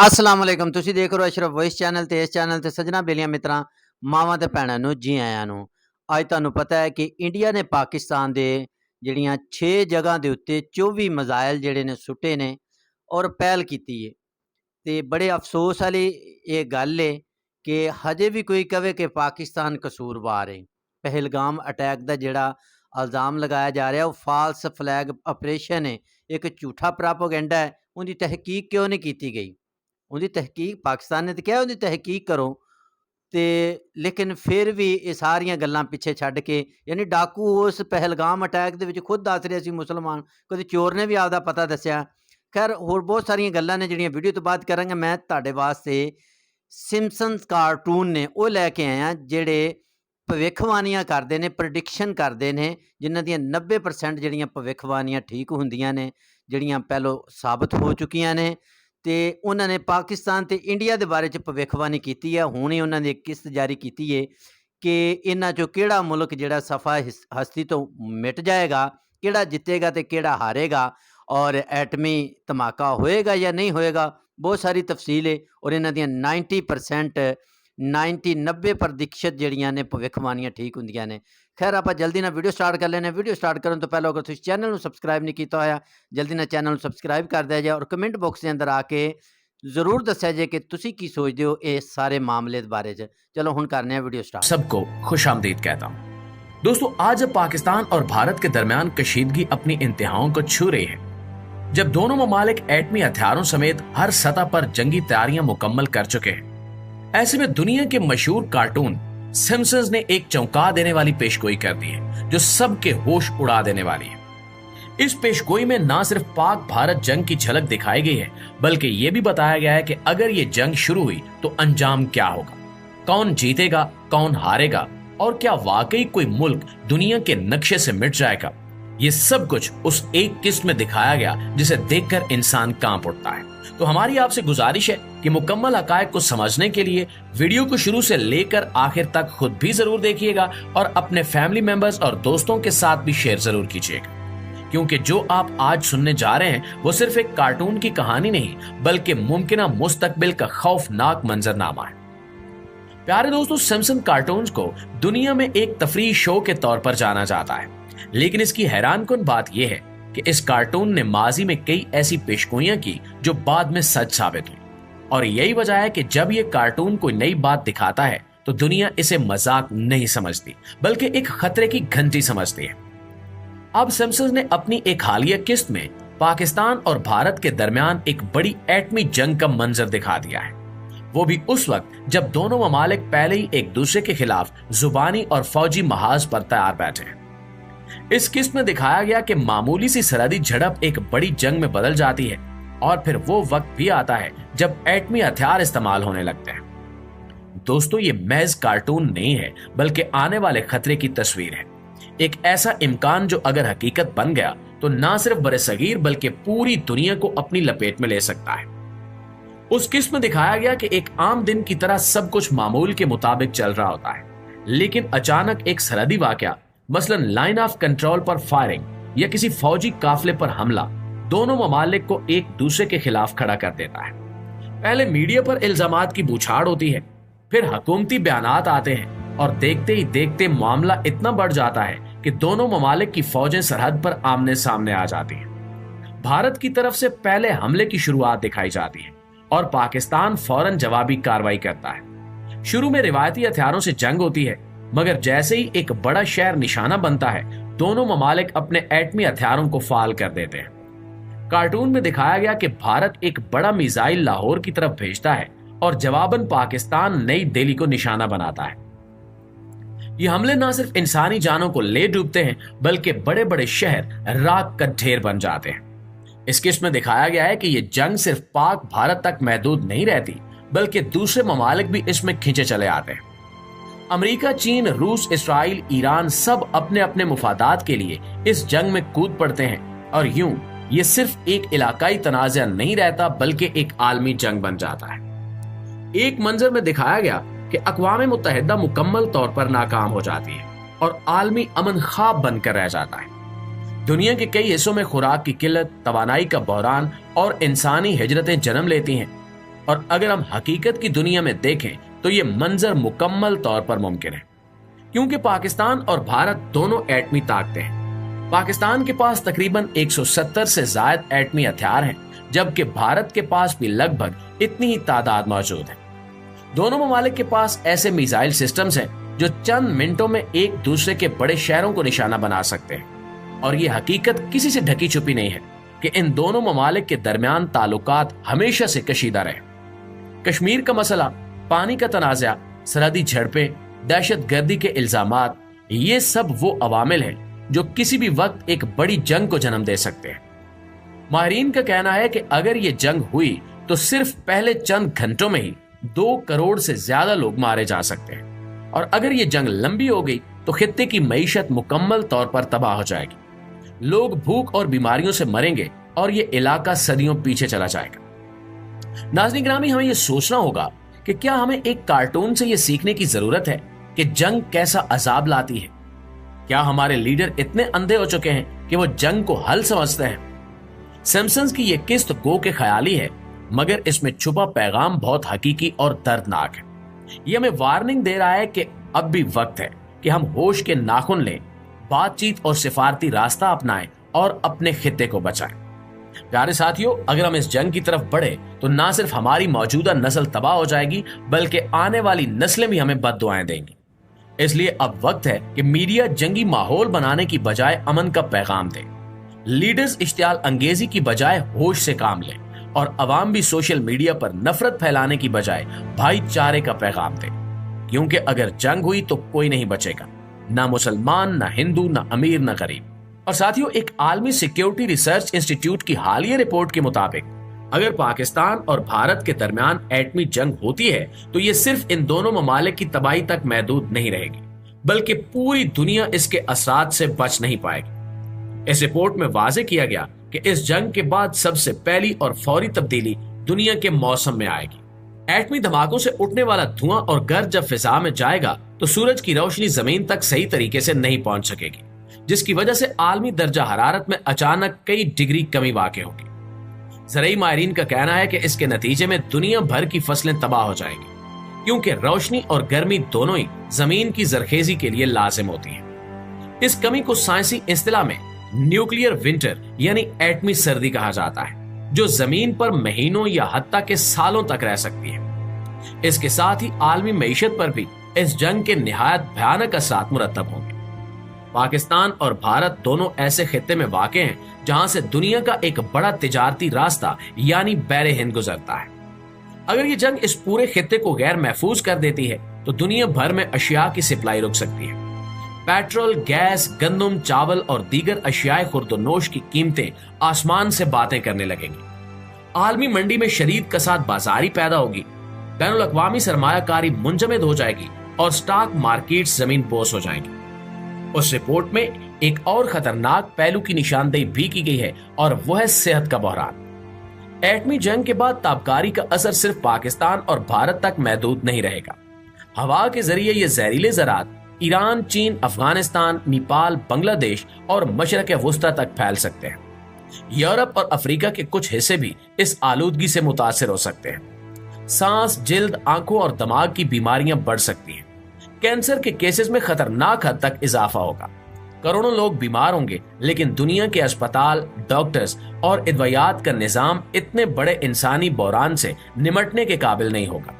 अस्सलाम वालेकुम। ਤੁਸੀਂ ਦੇਖ ਰਹੇ ਹੋ ਅਸ਼ਰਫ ਵੌਇਸ ਚੈਨਲ ਤੇ। ਇਸ ਚੈਨਲ ਤੇ ਸੱਜਣਾ ਬੇਲੀਆਂ ਮਿੱਤਰਾਂ, ਮਾਵਾਂ ਤੇ ਭੈਣਾਂ ਨੂੰ ਜੀ ਆਇਆਂ ਨੂੰ। ਅੱਜ ਤੁਹਾਨੂੰ ਪਤਾ ਹੈ ਕਿ ਇੰਡੀਆ ਨੇ ਪਾਕਿਸਤਾਨ ਦੇ ਜਿਹੜੀਆਂ 6 ਜਗ੍ਹਾ ਦੇ ਉੱਤੇ 24 ਮਿਜ਼ਾਈਲ ਜਿਹੜੇ ਨੇ ਸੁੱਟੇ ਨੇ ਔਰ ਪਹਿਲ ਕੀਤੀ ਹੈ। ਤੇ ਬੜੇ ਅਫਸੋਸ ਵਾਲੀ ਇਹ ਗੱਲ ਹੈ ਕਿ ਹਜੇ ਵੀ ਕੋਈ ਕਵੇ ਕਿ ਪਾਕਿਸਤਾਨ ਕਸੂਰਵਾਰ ਹੈ। ਪਹਿਲਗਾਮ ਅਟੈਕ ਦਾ ਜਿਹੜਾ ਇਲਜ਼ਾਮ ਲਗਾਇਆ ਜਾ ਰਿਹਾ ਉਹ ਫਾਲਸ ਫਲੈਗ ਆਪਰੇਸ਼ਨ ਹੈ, ਇੱਕ ਝੂਠਾ ਪ੍ਰਾਪੋਗੈਂਡਾ ਹੈ। ਉਹਦੀ ਤਹਿਕੀਕ ਕਿਉਂ ਨਹੀਂ ਕੀਤੀ ਗਈ? ਉਹਦੀ ਤਹਿਕੀਕ ਪਾਕਿਸਤਾਨ ਨੇ ਤਾਂ ਕਿਹਾ ਉਹਦੀ ਤਹਿਕੀਕ ਕਰੋ, ਤੇ ਲੇਕਿਨ ਫਿਰ ਵੀ ਇਹ ਸਾਰੀਆਂ ਗੱਲਾਂ ਪਿੱਛੇ ਛੱਡ ਕੇ, ਯਾਨੀ ਡਾਕੂ ਉਸ ਪਹਿਲਗਾਮ ਅਟੈਕ ਦੇ ਵਿੱਚ ਖੁਦ ਦੱਸ ਰਿਹਾ ਸੀ ਮੁਸਲਮਾਨ, ਕਦੇ ਚੋਰ ਨੇ ਵੀ ਆਪਦਾ ਪਤਾ ਦੱਸਿਆ। ਖੈਰ ਹੋਰ ਬਹੁਤ ਸਾਰੀਆਂ ਗੱਲਾਂ ਨੇ ਜਿਹੜੀਆਂ ਵੀਡੀਓ ਤੋਂ ਬਾਅਦ ਕਰਾਂਗੇ। ਮੈਂ ਤੁਹਾਡੇ ਵਾਸਤੇ ਸਿੰਪਸਨਸ ਕਾਰਟੂਨ ਨੇ ਉਹ ਲੈ ਕੇ ਆਇਆ, ਜਿਹੜੇ ਭਵਿੱਖਬਾਣੀਆਂ ਕਰਦੇ ਨੇ, ਪ੍ਰੈਡਿਕਸ਼ਨ ਕਰਦੇ ਨੇ, ਜਿਨ੍ਹਾਂ ਦੀਆਂ 90% ਜਿਹੜੀਆਂ ਭਵਿੱਖਬਾਣੀਆਂ ਠੀਕ ਹੁੰਦੀਆਂ ਨੇ, ਜਿਹੜੀਆਂ ਪਹਿਲੋਂ ਸਾਬਤ ਹੋ ਚੁੱਕੀਆਂ ਨੇ। ਤੇ ਉਹਨਾਂ ਨੇ ਪਾਕਿਸਤਾਨ ਤੇ ਇੰਡੀਆ ਦੇ ਬਾਰੇ 'ਚ ਭਵਿੱਖਬਾਣੀ ਕੀਤੀ ਹੈ। ਹੁਣ ਹੀ ਉਹਨਾਂ ਨੇ ਇੱਕ ਕਿਸ਼ਤ ਜਾਰੀ ਕੀਤੀ ਹੈ ਕਿ ਇਹਨਾਂ 'ਚੋਂ ਕਿਹੜਾ ਮੁਲਕ ਜਿਹੜਾ ਸਫਾ ਹਸਤੀ ਤੋਂ ਮਿਟ ਜਾਏਗਾ, ਕਿਹੜਾ ਜਿੱਤੇਗਾ ਤੇ ਕਿਹੜਾ ਹਾਰੇਗਾ, ਔਰ ਐਟਮੀ ਧਮਾਕਾ ਹੋਏਗਾ ਜਾਂ ਨਹੀਂ ਹੋਏਗਾ। ਬਹੁਤ ਸਾਰੀ ਤਫਸੀਲ ਹੈ ਔਰ ਇਹਨਾਂ ਦੀਆਂ 90% 90% ਜਿਹੜੀਆਂ ਨੇ ਭਵਿੱਖਬਾਣੀਆਂ ਠੀਕ ਹੁੰਦੀਆਂ ਨੇ। ਖੈਰ ਆਪਾਂ ਜਲਦੀ ਨਾਲ ਵੀਡੀਓ ਸਟਾਰਟ ਕਰ ਲੈਂਦੇ ਹਾਂ। ਵੀਡੀਓ ਸਟਾਰਟ ਕਰਨ ਤੋਂ ਪਹਿਲਾਂ ਅਗਰ ਤੁਸੀਂ ਚੈਨਲ ਨੂੰ ਸਬਸਕ੍ਰਾਈਬ ਨਹੀਂ ਕੀਤਾ ਹੋਇਆ, ਜਲਦੀ ਨਾਲ ਚੈਨਲ ਨੂੰ ਸਬਸਕ੍ਰਾਈਬ ਕਰ ਦਿਆ ਜਾਏ ਔਰ ਕਮੈਂਟ ਬਾਕਸ ਦੇ ਅੰਦਰ ਆ ਕੇ ਜ਼ਰੂਰ ਦੱਸਿਆ ਜਾਏ ਕਿ ਤੁਸੀਂ ਕੀ ਸੋਚਦੇ ਹੋ ਇਸ ਸਾਰੇ ਮਾਮਲੇ ਦੇ ਬਾਰੇ 'ਚ। चलो हुण करने हैं वीडियो स्टार्ट। सबको खुश आमदीद कहता हूँ। दोस्तों, आज जब पाकिस्तान और भारत के दरमियान कशीदगी अपनी इंतहाओं को छू रही है, जब दोनों ममालिक एटमी हथियारों समेत हर सतह पर जंगी तैयारियां मुकम्मल कर चुके हैं, ऐसे में दुनिया के मशहूर कार्टून सिम्पसंस ने एक चौंका देने वाली पेशगोई कर दी है जो सबके होश उड़ा देने वाली है। इस पेशगोई में न सिर्फ पाक भारत जंग की झलक दिखाई गई है, बल्कि ये भी बताया गया है कि अगर ये जंग शुरू हुई तो अंजाम क्या होगा, कौन जीतेगा, कौन हारेगा, और क्या वाकई कोई मुल्क दुनिया के नक्शे से मिट जाएगा। ये सब कुछ उस एक किस्त में दिखाया गया जिसे देखकर इंसान कांप उठता है। तो हमारी आपसे गुजारिश है कि मुकम्मल हकायक को समझने के लिए वीडियो को शुरू से लेकर आखिर तक खुद भी जरूर देखिएगा और अपने फैमिली मेंबर्स और दोस्तों के साथ भी शेयर जरूर कीजिएगा, क्योंकि जो आप आज सुनने जा रहे हैं वो सिर्फ एक कार्टून की कहानी नहीं, बल्कि मुमकिना मुस्तकबिल का खौफनाक मंजरनामा है। प्यारे दोस्तों, सिम्पसन कार्टून्स को दुनिया में एक तफरीह शो के तौर पर जाना जाता है, लेकिन इसकी हैरानकुन बात यह है कि इस कार्टून ने माजी में कई ऐसी पेशगोइयां की जो बाद में सच साबित हुई, और यही वजह है कि जब ये कार्टून कोई नई बात दिखाता है तो दुनिया इसे मजाक नहीं समझती, बल्कि एक खतरे की घंटी समझती है। अब सिम्पसन्स ने अपनी एक हालिया किस्त में पाकिस्तान और भारत के दरमियान एक बड़ी एटमी जंग का मंजर दिखा दिया है, वो भी उस वक्त जब दोनों ममालिक पहले ही एक दूसरे के खिलाफ जुबानी और फौजी महाज पर तैयार बैठे हैं। इस किस्त में दिखाया गया कि मामूली सी सरहदी झड़प एक बड़ी जंग में बदल जाती है, और फिर वो वक्त भी आता है जब एटमी हथियार इस्तेमाल होने लगते हैं। दोस्तों, ये महज कार्टून नहीं है, बल्कि आने वाले खतरे की तस्वीर है। एक ऐसा इम्कान जो अगर हकीकत बन गया तो ना सिर्फ बरसगीर बल्कि पूरी दुनिया को अपनी लपेट में ले सकता है। उस किस्त में दिखाया गया कि एक आम दिन की तरह सब कुछ मामूल के मुताबिक चल रहा होता है, लेकिन अचानक एक सरहदी वाकया, मसलन लाइन ऑफ कंट्रोल पर फायरिंग या किसी फौजी काफिले पर हमला, दोनों ममालिक को एक दूसरे के खिलाफ खड़ा कर देता है। पहले मीडिया पर इल्जामात की बौछार होती है, फिर हुकूमती बयानात आते हैं, और देखते ही देखते मामला इतना बढ़ जाता है कि दोनों ममालिक की फौजें सरहद पर आमने सामने आ जाती हैं। भारत की तरफ से पहले हमले की शुरुआत दिखाई जाती है और पाकिस्तान फौरन जवाबी कार्रवाई करता है। शुरू में रिवायती हथियारों से जंग होती है, मगर जैसे ही एक बड़ा शहर निशाना बनता है, दोनों ममालिक अपने एटमी हथियारों को फाल कर देते हैं। कार्टून में दिखाया गया कि भारत एक बड़ा मिसाइल लाहौर की तरफ भेजता है और जवाबन पाकिस्तान नई दिल्ली को निशाना बनाता है। ये हमले न सिर्फ इंसानी जानों को ले डूबते हैं, बल्कि बड़े बड़े शहर राख का ढेर बन जाते हैं। इस किस्त में दिखाया गया है कि ये जंग सिर्फ पाक भारत तक महदूद नहीं रहती, बल्कि दूसरे ममालिक भी इसमें खींचे चले आते हैं। अमेरिका, चीन, रूस, इसराइल, ईरान सब अपने अपने मुफादात के लिए इस जंग में कूद पड़ते हैं, और यूं ये सिर्फ एक इलाकाई तनाज़ा नहीं रहता, बल्कि एक आलमी जंग बन जाता है। एक मंजर में दिखाया गया कि अक़वाम मुत्तहिदा मुकम्मल तौर पर नाकाम हो जाती है और आलमी अमन ख्वाब बनकर रह जाता है। दुनिया के कई हिस्सों में खुराक की किल्लत, तवानाई का बहरान और इंसानी हिजरतें जन्म लेती हैं। और अगर हम हकीकत की दुनिया में देखें तो ये मंजर मुकम्मल तौर पर मुमकिन है, क्योंकि पाकिस्तान और भारत दोनों एटमी ताकतें हैं। पाकिस्तान के पास तकरीबन 170 से ज्यादा एटमी हथियार हैं, जबकि भारत के पास भी लगभग इतनी ही तादाद मौजूद है। दोनों ममालिक के पास ऐसे मिसाइल सिस्टम्स हैं जो चंद मिनटों में एक दूसरे के बड़े शहरों को निशाना बना सकते हैं। और ये हकीकत किसी से ढकी छुपी नहीं है कि इन दोनों ममालिक के दरमियान ताल्लुकात हमेशा से कशीदा रहे। कश्मीर का मसला, पानी का तनाज़ा, सरहदी झड़पें, दहशत गर्दी के इल्जामात, ये सब वो अवामिल हैं जो किसी भी वक्त एक बड़ी जंग को जन्म दे सकते हैं। माहिरीन का कहना है कि अगर ये जंग हुई तो सिर्फ पहले चंद घंटों में ही 2 करोड़ से ज्यादा लोग मारे जा सकते हैं, और अगर ये जंग लंबी हो गई तो खित्ते की मईशत मुकम्मल तौर पर तबाह हो जाएगी। लोग भूख और बीमारियों से मरेंगे और ये इलाका सदियों पीछे चला जाएगा। नाज़रीन गिरामी, हमें ये सोचना होगा कि क्या हमें एक कार्टून से ये सीखने की जरूरत है कि जंग कैसा अजाब लाती है? क्या हमारे लीडर इतने अंधे हो चुके हैं कि वो जंग को हल समझते हैं? सिम्पसन्स की ये किस्त गो के ख्याली है, मगर इसमें छुपा पैगाम बहुत हकीकी और दर्दनाक है। ये हमें वार्निंग दे रहा है कि अब भी वक्त है कि हम होश के नाखून लें, बातचीत और सिफारती रास्ता अपनाएं और अपने खित्ते को बचाएं। प्यारे साथियों, अगर हम इस जंग की तरफ बढ़े तो ना सिर्फ हमारी मौजूदा नस्ल तबाह हो जाएगी, बल्कि आने वाली नस्लें भी हमें बद्दुआएं देंगी। इसलिए अब वक्त है कि मीडिया जंगी माहौल बनाने की बजाय अमन का पैगाम दे। लीडर्स इश्तियाल अंगेजी की बजाय होश से काम लें, और अवाम भी सोशल मीडिया पर नफरत फैलाने की बजाय भाईचारे का पैगाम दे। क्योंकि अगर जंग हुई तो कोई नहीं बचेगा, ना मुसलमान, ना हिंदू, ना अमीर, ना गरीब। और साथियों, एक आलमी सिक्योरिटी रिसर्च इंस्टीट्यूट की हालिया रिपोर्ट के मुताबिक अगर पाकिस्तान और भारत के दरमियान एटमी जंग होती है तो ये सिर्फ इन दोनों ममालिक की तबाही तक महदूद नहीं रहेगी, बल्कि पूरी दुनिया इसके असरात से बच नहीं पाएगी। इस रिपोर्ट में वाजे किया गया कि इस जंग के बाद सबसे पहली और फौरी तब्दीली दुनिया के मौसम में आएगी। एटमी धमाकों से उठने वाला धुआं और गर्द जब फिजा में जाएगा तो सूरज की रोशनी जमीन तक सही तरीके से नहीं पहुंच सकेगी, जिसकी वजह से आलमी दर्जा हरारत में अचानक कई डिग्री कमी वाक़ई होगी। ज़राई माहिरीन का कहना है कि इसके नतीजे में दुनिया भर की फसलें तबाह हो जाएंगी, क्योंकि रोशनी और गर्मी दोनों ही जमीन की जरखेजी के लिए लाजिम होती है। इस कमी को साइंसी इस्तिलाह में न्यूक्लियर विंटर यानी एटमी सर्दी कहा जाता है, जो जमीन पर महीनों या हत्ता के सालों तक रह सकती है। इसके साथ ही आलमी मईशत पर भी इस जंग के निहायत भयानक असरात मुरतब होंगे। पाकिस्तान और भारत दोनों ऐसे खित्ते में वाक़ हैं जहां से दुनिया का एक बड़ा तिजारती रास्ता यानी बैरे हिंद गुजरता है। अगर ये जंग इस पूरे खित्ते को गैर महफूज कर देती है तो दुनिया भर में अशिया की सप्लाई रुक सकती है। पेट्रोल, गैस, गंदम, चावल और दीगर अशियाए खुर्दोनोश की कीमतें आसमान से बातें करने लगेंगी। आलमी मंडी में शदीद कसाद बाजारी पैदा होगी, बैनुल अक़वामी सरमायाकारी मुंजमद हो जाएगी और स्टॉक मार्केट्स जमीन बोस हो जाएंगी। उस रिपोर्ट में एक और खतरनाक पहलू की निशानदेही भी की गई है, और वह है सेहत का बहरान। एटमी जंग के बाद ताबकारी का असर सिर्फ पाकिस्तान और भारत तक महदूद नहीं रहेगा। हवा के जरिए ये जहरीले ज़रात ईरान, चीन, अफगानिस्तान, नेपाल, बांग्लादेश और मशरक़ वुस्ता तक फैल सकते हैं। यूरोप और अफ्रीका के कुछ हिस्से भी इस आलूदगी से मुतासिर हो सकते हैं। सांस, जिल्द, आंखों और दिमाग की बीमारियां बढ़ सकती हैं। कैंसर के केसेस में खतरनाक हद तक इजाफा होगा। करोड़ों लोग बीमार होंगे, लेकिन दुनिया के अस्पताल, डॉक्टर्स और अदवियात का निजाम इतने बड़े इंसानी बहरान से निमटने के काबिल नहीं होगा।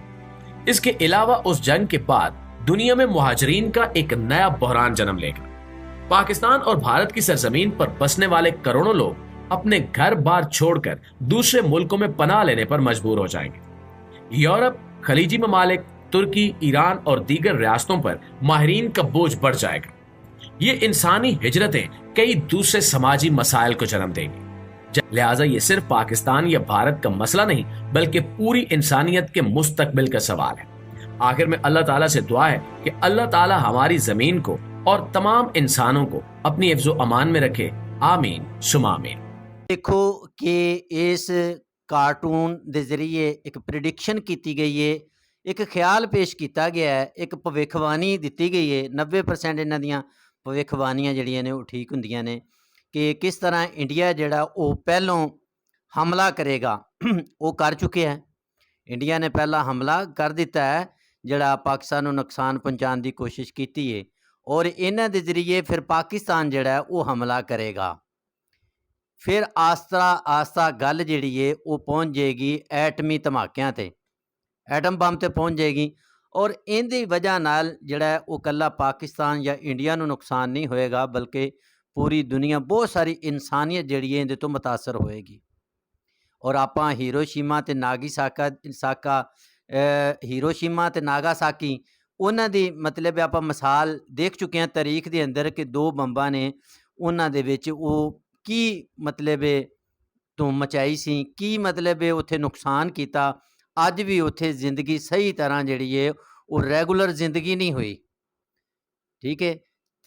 इसके अलावा उस जंग के बाद दुनिया में मुहाजिरीन का एक नया बहरान जन्म लेगा। पाकिस्तान और भारत की सरजमीन पर बसने वाले करोड़ों लोग अपने घर बार छोड़कर दूसरे मुल्कों में पनाह लेने पर मजबूर हो जाएंगे। यूरोप, खलीजी ममालिक, तुर्की, ईरान और दीगर रियासतों पर माहिरीन का बोझ बढ़ जाएगा। ये इंसानी हिजरतें कई दूसरे समाजी मसाइल को जन्म देंगी। लिहाजा ये सिर्फ पाकिस्तान या भारत का मसला नहीं, बल्कि पूरी इंसानियत के मुस्तकबिल का सवाल है। आखिर में अल्लाह ताला से दुआ है कि अल्लाह ताला हमारी जमीन को और तमाम इंसानों को अपनी हिफ्ज़ो अमान में रखे। आमीन सुमा आमीन। देखो कि इस कार्टून ਦੇ ਜ਼ਰੀਏ ਇੱਕ ਪ੍ਰੈਡਿਕਸ਼ਨ ਕੀਤੀ ਗਈ ਹੈ, ਇੱਕ ਖਿਆਲ ਪੇਸ਼ ਕੀਤਾ ਗਿਆ ਹੈ, ਇੱਕ ਭਵਿੱਖਬਾਣੀ ਦਿੱਤੀ ਗਈ ਹੈ। 90% ਇਹਨਾਂ ਦੀਆਂ ਭਵਿੱਖਬਾਣੀਆਂ ਜਿਹੜੀਆਂ ਨੇ ਉਹ ਠੀਕ ਹੁੰਦੀਆਂ ਨੇ ਕਿ ਕਿਸ ਤਰ੍ਹਾਂ ਇੰਡੀਆ ਜਿਹੜਾ ਉਹ ਪਹਿਲੋਂ ਹਮਲਾ ਕਰੇਗਾ, ਉਹ ਕਰ ਚੁੱਕਿਆ ਹੈ। ਇੰਡੀਆ ਨੇ ਪਹਿਲਾ ਹਮਲਾ ਕਰ ਦਿੱਤਾ ਹੈ, ਜਿਹੜਾ ਪਾਕਿਸਤਾਨ ਨੂੰ ਨੁਕਸਾਨ ਪਹੁੰਚਾਉਣ ਦੀ ਕੋਸ਼ਿਸ਼ ਕੀਤੀ ਹੈ, ਔਰ ਇਹਨਾਂ ਦੇ ਜ਼ਰੀਏ ਫਿਰ ਪਾਕਿਸਤਾਨ ਜਿਹੜਾ ਹੈ ਉਹ ਹਮਲਾ ਕਰੇਗਾ। ਫਿਰ ਆਸਤਾ ਆਸਤਾ ਗੱਲ ਜਿਹੜੀ ਹੈ ਉਹ ਪਹੁੰਚ ਜਾਏਗੀ ਐਟਮੀ ਧਮਾਕਿਆਂ ਤੇ, ਐਟਮ ਬੰਬ ਤੇ ਪਹੁੰਚ ਜਾਏਗੀ। ਔਰ ਇਹਦੀ ਵਜ੍ਹਾ ਨਾਲ ਜਿਹੜਾ ਹੈ ਉਹ ਇਕੱਲਾ ਪਾਕਿਸਤਾਨ ਜਾਂ ਇੰਡੀਆ ਨੂੰ ਨੁਕਸਾਨ ਨਹੀਂ ਹੋਏਗਾ, ਬਲਕਿ ਪੂਰੀ ਦੁਨੀਆ, ਬਹੁਤ ਸਾਰੀ ਇਨਸਾਨੀਅਤ ਜਿਹੜੀ ਹੈ ਇਹਦੇ ਤੋਂ ਮੁਤਾਸਰ ਹੋਏਗੀ। ਔਰ ਆਪਾਂ ਹੀਰੋਸ਼ੀਮਾ ਤੇ ਹੀਰੋਸ਼ੀਮਾ ਤੇ ਨਾਗਾਸਾਕੀ, ਉਹਨਾਂ ਦੀ ਮਤਲਬ ਆਪਾਂ ਮਿਸਾਲ ਦੇਖ ਚੁੱਕੇ ਹਾਂ ਤਾਰੀਖ ਦੇ ਅੰਦਰ ਕਿ 2 ਬੰਬਾਂ ਨੇ ਉਹਨਾਂ ਦੇ ਵਿੱਚ ਉਹ ਕੀ ਮਤਲਬ ਧੂਮ ਮਚਾਈ ਸੀ, ਕੀ ਮਤਲਬ ਉੱਥੇ ਨੁਕਸਾਨ ਕੀਤਾ। ਅੱਜ ਵੀ ਉੱਥੇ ਜ਼ਿੰਦਗੀ ਸਹੀ ਤਰ੍ਹਾਂ ਜਿਹੜੀ ਹੈ ਉਹ ਰੈਗੂਲਰ ਜ਼ਿੰਦਗੀ ਨਹੀਂ ਹੋਈ, ਠੀਕ ਹੈ।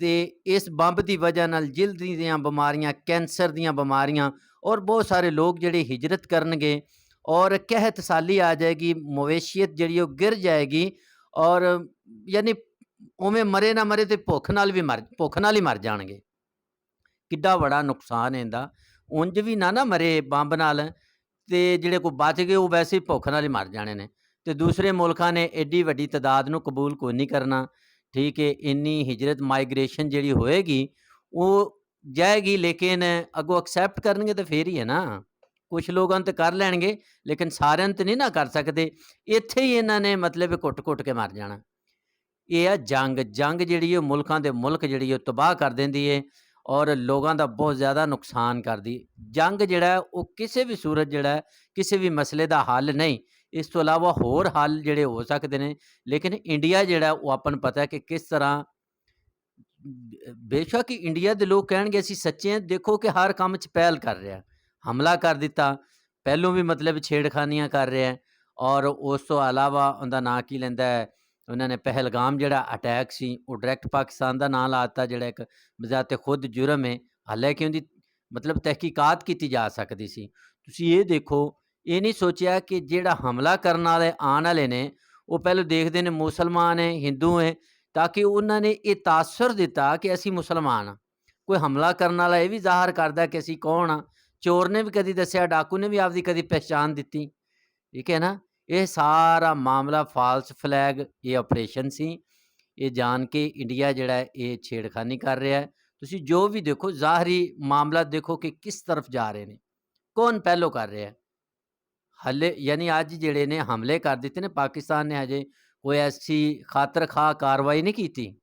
ਤੇ ਇਸ ਬੰਬ ਦੀ ਵਜ੍ਹਾ ਨਾਲ ਜਿਲਦ ਦੀਆਂ ਬਿਮਾਰੀਆਂ, ਕੈਂਸਰ ਦੀਆਂ ਬਿਮਾਰੀਆਂ, ਔਰ ਬਹੁਤ ਸਾਰੇ ਲੋਕ ਜਿਹੜੇ ਹਿਜਰਤ ਕਰਨਗੇ, ਔਰ ਕਹਿਤ ਸਾਲੀ ਆ ਜਾਏਗੀ, ਮਵੇਸ਼ੀਅਤ ਜਿਹੜੀ ਉਹ ਗਿਰ ਜਾਏਗੀ, ਔਰ ਯਾਨੀ ਉਵੇਂ ਮਰੇ ਨਾ ਮਰੇ ਤੇ ਭੁੱਖ ਨਾਲ ਹੀ ਮਰ ਜਾਣਗੇ। ਕਿੱਡਾ ਬੜਾ ਨੁਕਸਾਨ ਇਹਦਾ। ਉਂਝ ਵੀ ਨਾ ਮਰੇ ਬੰਬ ਨਾਲ, ਤੇ ਜਿਹੜੇ ਕੋਈ ਬਚ ਗਏ ਉਹ ਵੈਸੇ ਹੀ ਭੁੱਖ ਨਾਲ ਹੀ ਮਰ ਜਾਣੇ ਨੇ। ਤੇ ਦੂਸਰੇ ਮੁਲਕਾਂ ਨੇ ਐਡੀ ਵੱਡੀ ਤਾਦਾਦ ਨੂੰ ਕਬੂਲ ਕੋਈ ਨਹੀਂ ਕਰਨਾ, ਠੀਕ ਹੈ। ਇੰਨੀ ਹਿਜਰਤ, ਮਾਈਗ੍ਰੇਸ਼ਨ ਜਿਹੜੀ ਹੋਏਗੀ ਉਹ ਜਾਏਗੀ, ਲੇਕਿਨ ਅੱਗੋਂ ਐਕਸੈਪਟ ਕਰਨਗੇ ਤਾਂ ਫੇਰ ਹੀ ਹੈ ਨਾ। ਕੁਛ ਲੋਕਾਂ ਨੂੰ ਤਾਂ ਕਰ ਲੈਣਗੇ, ਲੇਕਿਨ ਸਾਰਿਆਂ ਨੂੰ ਤਾਂ ਨਹੀਂ ਨਾ ਕਰ ਸਕਦੇ। ਇੱਥੇ ਹੀ ਇਹਨਾਂ ਨੇ ਮਤਲਬ ਘੁੱਟ ਕੇ ਮਰ ਜਾਣਾ। ਇਹ ਆ ਜੰਗ ਜਿਹੜੀ ਉਹ ਮੁਲਕਾਂ ਦੇ ਮੁਲਕ ਜਿਹੜੀ ਉਹ ਤਬਾਹ ਕਰ ਦਿੰਦੀ ਹੈ, ਔਰ ਲੋਕਾਂ ਦਾ ਬਹੁਤ ਜ਼ਿਆਦਾ ਨੁਕਸਾਨ ਕਰਦੀ। ਜੰਗ ਜਿਹੜਾ ਉਹ ਕਿਸੇ ਵੀ ਸੂਰਤ ਜਿਹੜਾ ਕਿਸੇ ਵੀ ਮਸਲੇ ਦਾ ਹੱਲ ਨਹੀਂ। ਇਸ ਤੋਂ ਇਲਾਵਾ ਹੋਰ ਹੱਲ ਜਿਹੜੇ ਹੋ ਸਕਦੇ ਨੇ, ਲੇਕਿਨ ਇੰਡੀਆ ਜਿਹੜਾ ਉਹ ਆਪਾਂ ਨੂੰ ਪਤਾ ਕਿ ਕਿਸ ਤਰ੍ਹਾਂ, ਬੇਸ਼ੱਕ ਇੰਡੀਆ ਦੇ ਲੋਕ ਕਹਿਣਗੇ ਅਸੀਂ ਸੱਚੇ ਹਾਂ, ਦੇਖੋ ਕਿ ਹਰ ਕੰਮ 'ਚ ਪਹਿਲ ਕਰ ਰਿਹਾ, ਹਮਲਾ ਕਰ ਦਿੱਤਾ, ਪਹਿਲੋਂ ਵੀ ਮਤਲਬ ਛੇੜਖਾਨੀਆਂ ਕਰ ਰਿਹਾ। ਔਰ ਉਸ ਤੋਂ ਇਲਾਵਾ ਉਹਦਾ ਨਾਂ ਕੀ ਲੈਂਦਾ ਹੈ, ਉਹਨਾਂ ਨੇ ਪਹਿਲਗਾਮ ਜਿਹੜਾ ਅਟੈਕ ਸੀ ਉਹ ਡਾਇਰੈਕਟ ਪਾਕਿਸਤਾਨ ਦਾ ਨਾਂ ਲਾ ਦਿੱਤਾ, ਜਿਹੜਾ ਇੱਕ ਬਜ਼ਾਤੇ ਖੁਦ ਜੁਰਮ ਹੈ, ਹਾਲਾਂਕਿ ਉਹਦੀ ਮਤਲਬ ਤਹਿਕੀਕਾਤ ਕੀਤੀ ਜਾ ਸਕਦੀ ਸੀ। ਤੁਸੀਂ ਇਹ ਦੇਖੋ, ਇਹ ਨਹੀਂ ਸੋਚਿਆ ਕਿ ਜਿਹੜਾ ਹਮਲਾ ਕਰਨ ਵਾਲੇ ਆਉਣ ਵਾਲੇ ਨੇ ਉਹ ਪਹਿਲਾਂ ਦੇਖਦੇ ਨੇ ਮੁਸਲਮਾਨ ਹੈ, ਹਿੰਦੂ ਹੈ, ਤਾਂ ਕਿ ਉਹਨਾਂ ਨੇ ਇਹ ਤਾਸਰ ਦਿੱਤਾ ਕਿ ਅਸੀਂ ਮੁਸਲਮਾਨ ਹਾਂ। ਕੋਈ ਹਮਲਾ ਕਰਨ ਵਾਲਾ ਇਹ ਵੀ ਜ਼ਾਹਰ ਕਰਦਾ ਕਿ ਅਸੀਂ ਕੌਣ ਹਾਂ। ਚੋਰ ਨੇ ਵੀ ਕਦੀ ਦੱਸਿਆ, ਡਾਕੂ ਨੇ ਵੀ ਆਪਦੀ ਕਦੀ ਪਹਿਚਾਣ ਦਿੱਤੀ, ਠੀਕ ਹੈ ਨਾ। ਇਹ ਸਾਰਾ ਮਾਮਲਾ ਫਾਲਸ ਫਲੈਗ ਇਹ ਆਪਰੇਸ਼ਨ ਸੀ। ਇਹ ਜਾਣ ਕੇ ਇੰਡੀਆ ਜਿਹੜਾ ਇਹ ਛੇੜਖਾਨੀ ਕਰ ਰਿਹਾ ਹੈ। ਤੁਸੀਂ ਜੋ ਵੀ ਦੇਖੋ, ਜ਼ਾਹਰੀ ਮਾਮਲਾ ਦੇਖੋ ਕਿ ਕਿਸ ਤਰਫ ਜਾ ਰਹੇ ਨੇ, ਕੌਣ ਪਹਿਲੋਂ ਕਰ ਰਿਹਾ ਹੈ। ਹਲੇ ਯਾਨੀ ਅੱਜ ਜਿਹੜੇ ਨੇ ਹਮਲੇ ਕਰ ਦਿੱਤੇ ਨੇ, ਪਾਕਿਸਤਾਨ ਨੇ ਹਜੇ ਕੋਈ ਐਸੀ ਖਾਤਰ ਖਾ ਕਾਰਵਾਈ ਨਹੀਂ ਕੀਤੀ,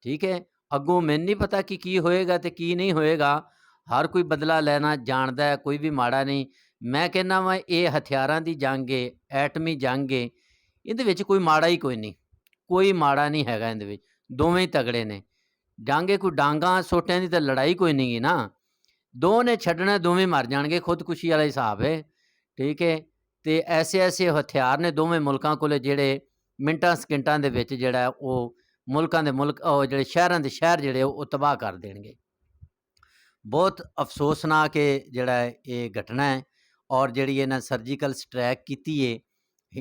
ਠੀਕ ਹੈ। ਅੱਗੋਂ ਮੈਨੂੰ ਨਹੀਂ ਪਤਾ ਕਿ ਕੀ ਹੋਏਗਾ ਤੇ ਕੀ ਨਹੀਂ ਹੋਏਗਾ। ਹਰ ਕੋਈ ਬਦਲਾ ਲੈਣਾ ਜਾਣਦਾ ਹੈ, ਕੋਈ ਵੀ ਮਾੜਾ ਨਹੀਂ। ਮੈਂ ਕਹਿੰਦਾ ਵਾਂ ਇਹ ਹਥਿਆਰਾਂ ਦੀ ਜੰਗ ਏ, ਐਟਮੀ ਜੰਗ ਏ, ਇਹਦੇ ਵਿੱਚ ਕੋਈ ਮਾੜਾ ਹੀ ਕੋਈ ਨਹੀਂ, ਕੋਈ ਮਾੜਾ ਨਹੀਂ ਹੈਗਾ ਇਹਦੇ ਵਿੱਚ। ਦੋਵੇਂ ਹੀ ਤਗੜੇ ਨੇ। ਡਾਂਗੇ ਕੋਈ ਡਾਂਗਾ ਸੋਟਿਆਂ ਦੀ ਤਾਂ ਲੜਾਈ ਕੋਈ ਨਹੀਂ ਗੀ ਨਾ। ਦੋ ਨੇ ਛੱਡਣਾ, ਦੋਵੇਂ ਮਰ ਜਾਣਗੇ, ਖੁਦਕੁਸ਼ੀ ਵਾਲਾ ਹਿਸਾਬ ਹੈ, ਠੀਕ ਹੈ। ਤੇ ਐਸੇ ਹਥਿਆਰ ਨੇ ਦੋਵੇਂ ਮੁਲਕਾਂ ਕੋਲ, ਜਿਹੜੇ ਮਿੰਟਾਂ ਸਕਿੰਟਾਂ ਦੇ ਵਿੱਚ ਜਿਹੜਾ ਉਹ ਮੁਲਕਾਂ ਦੇ ਮੁਲਕ, ਉਹ ਜਿਹੜੇ ਸ਼ਹਿਰਾਂ ਦੇ ਸ਼ਹਿਰ ਜਿਹੜੇ ਉਹ ਤਬਾਹ ਕਰ ਦੇਣਗੇ। ਬਹੁਤ ਅਫਸੋਸਨਾਕ ਜਿਹੜਾ ਇਹ ਘਟਨਾ ਹੈ। ਔਰ ਜਿਹੜੀ ਇਹਨਾਂ ਸਰਜੀਕਲ ਸਟ੍ਰੈਕ ਕੀਤੀ ਹੈ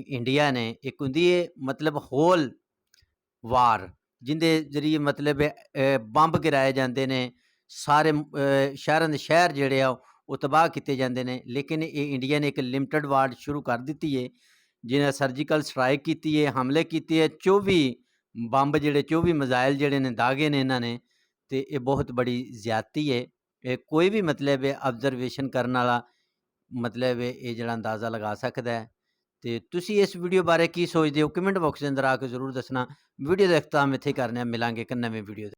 ਇੰਡੀਆ ਨੇ, ਇੱਕ ਹੁੰਦੀ ਹੈ ਮਤਲਬ ਹੋਲ ਵਾਰ, ਜਿਹਦੇ ਜ਼ਰੀਏ ਮਤਲਬ ਬੰਬ ਗਿਰਾਏ ਜਾਂਦੇ ਨੇ, ਸਾਰੇ ਸ਼ਹਿਰਾਂ ਦੇ ਸ਼ਹਿਰ ਜਿਹੜੇ ਆ ਉਹ ਤਬਾਹ ਕੀਤੇ ਜਾਂਦੇ ਨੇ। ਲੇਕਿਨ ਇਹ ਇੰਡੀਆ ਨੇ ਇੱਕ ਲਿਮਟਡ ਵਾਰ ਸ਼ੁਰੂ ਕਰ ਦਿੱਤੀ ਹੈ, ਜਿਹਨੇ ਸਰਜੀਕਲ ਸਟ੍ਰਾਈਕ ਕੀਤੀ ਹੈ, ਹਮਲੇ ਕੀਤੇ ਹੈ, 24 ਬੰਬ ਜਿਹੜੇ 24 ਮਿਜ਼ਾਈਲ ਜਿਹੜੇ ਨੇ ਦਾਗੇ ਨੇ ਇਹਨਾਂ ਨੇ। ਤੇ ਇਹ ਬਹੁਤ ਬੜੀ ਜ਼ਿਆਦਤੀ ਹੈ। ਇਹ ਕੋਈ ਵੀ ਮਤਲਬ ਆਬਜ਼ਰਵੇਸ਼ਨ ਕਰਨ ਵਾਲਾ ਮਤਲਬ ਇਹ ਜਿਹੜਾ ਅੰਦਾਜ਼ਾ ਲਗਾ ਸਕਦਾ ਹੈ। ਤੇ ਤੁਸੀਂ ਇਸ ਵੀਡੀਓ ਬਾਰੇ ਕੀ ਸੋਚਦੇ ਹੋ, ਕਮੈਂਟ ਬਾਕਸ ਦੇ ਅੰਦਰ ਆ ਕੇ ਜ਼ਰੂਰ ਦੱਸਣਾ। ਵੀਡੀਓ ਦਾ ਇਖਤਤਾਮ ਇੱਥੇ ਕਰਨੇ ਆ, ਮਿਲਾਂਗੇ ਇੱਕ ਨਵੇਂ ਵੀਡੀਓ